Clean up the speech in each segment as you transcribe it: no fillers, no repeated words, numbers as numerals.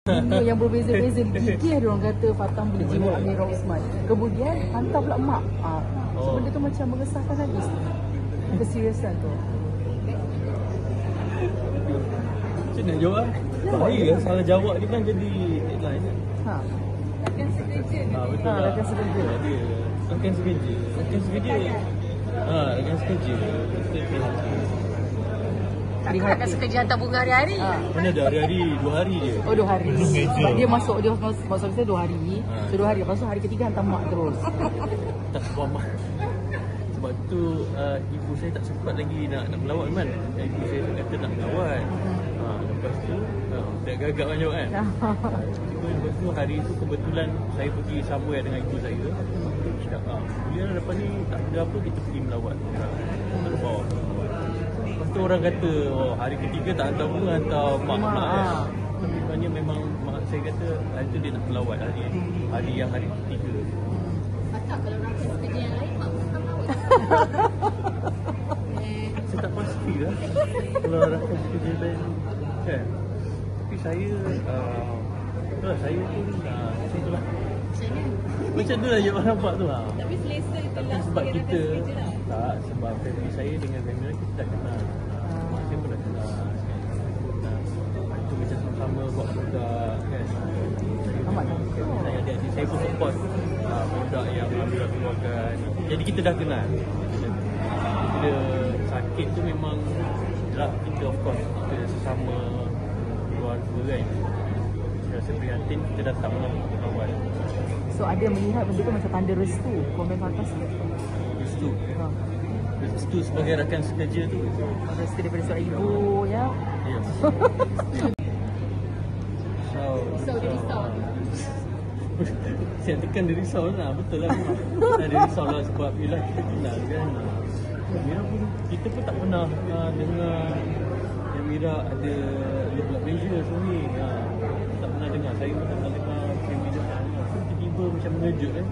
Bunga yang berbeza-beza gigih orang kata Fatah boleh jenguk Amirah Osman. Kemudian hantar pula mak. So benda tu macam mengesahkan lagi keseriusan tu. Macam nak jawab? Bahaya salah jawab ni kan jadi headline. Rakan sekerja. Betul lah. Rakan sekerja. Rakan sekerja. Rakan sekerja. Rakan sekerja. Rakan sekerja hantar bunga hari-hari. Mana ada hari-hari, 2 hari je. Oh 2 hari. Sebab dia masuk saya 2 hari. So 2 hari. Lepas tu hari ketiga hantar mak terus. Tak sebab mak. Sebab tu ibu saya tak sempat lagi nak melawat kan. Ibu saya kata nak melawat. Lepas tu dah gagap kan jawab kan. Lepas tu hari tu kebetulan saya pergi somewhere dengan ibu saya. Cakap bulan lepas ni tak ada apa kita pergi melawat. Terus bawa. Lepas tu orang kata hari ketiga tak hantar bunga, hantar mak pula kan. Tapi sebenarnya memang mak saya kata hari tu dia nak melawat hari yang hari ketiga. Atau kalau rakan sekerja yang lain mak bukan melawat. Saya tak pasti lah kalau rakan sekerja lain kan. Tapi saya saya pun macam tu lah. Macam tu lah jawab nampak tu lah. Tapi selesa itu Tapi lah sebab sebagai kita rakan sekerja lah. tak, sebab family saya dengan family kita dah kenal. Mak saya pun dah kenal kan. Itu macam sama-sama buat budak kan. Saya adik-adik saya pun support budak yang Amirah keluarkan. Jadi kita dah kenal. Bila sakit tu memang jelas kita of course kita sesama keluarga kan. Saya rasa prihatin kita datang lah awal. So ada melihat benda tu macam tanda restu komen atas. Restu. Restu sebagai rakan sekerja tu. Restu daripada seorang ibu ya. Ya. Risau dia risau. Saya tekan dia risau lah. Betul lah. Dia risau lah sebab yelah kita kenal kan. Mira pun, kita pun tak pernah dengar yang Mira ada low blood pressure sendiri. Tak pernah dengar. Saya pun tak pernah dengar Mira. Tiba-tiba macam mengejut kan.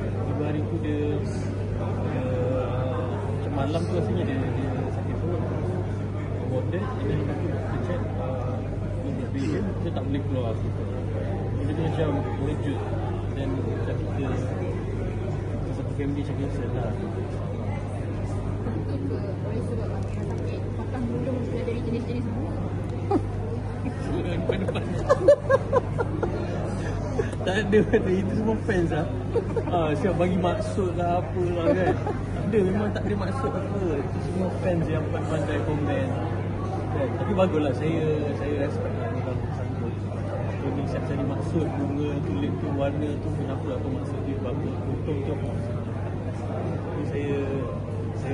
Tiba hari tu dia macam malam tu rasanya dia sakit perut. Warded. Jadi kita check low blood pressure. Dia tak boleh keluar. Dia tu macam mengejut. Dan macam kita satu family macam biasa lah. Fatah muda mesti dari jenis-jenis bunga. Depan-depan. Tak ada. Itu semua fans lah. Siap bagi maksud lah apalah kan. Ada memang tak ada maksud apa. Itu semua fans yang pandai komen. Kan? Tapi baguslah saya respect lah orang sanggup. Dia siap cari maksud bunga tulip tu warna tu kenapa apa maksud dia bagus potong tu apa maksud. Tapi saya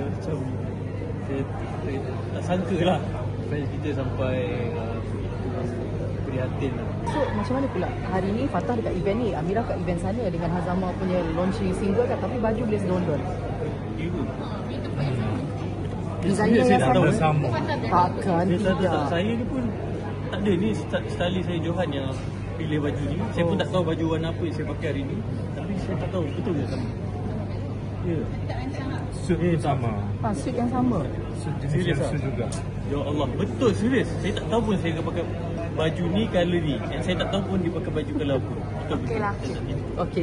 macam saya tak sangka lah fans kita sampai prihatin lah. So macam mana pula hari ni Fatah dekat event ni, Amirah kat event sana dengan Hazama punya launching single kan, tapi baju boleh sedondon. Designer yang sama. Takkan tidak. Saya ni pun tak ada ni stylist saya Johan yang pilih baju ni. Saya pun tak tahu baju warna apa yang saya pakai hari ni. Tapi saya tak tahu betul ke sama. Ya. Suit pun sama. Suit yang sama. Serius juga. Ya Allah, betul serius. Saya tak tahu pun saya akan pakai baju ni, colour ni. Yang saya tak tahu pun dia pakai baju colour apa. Betul. Okeylah. Okey,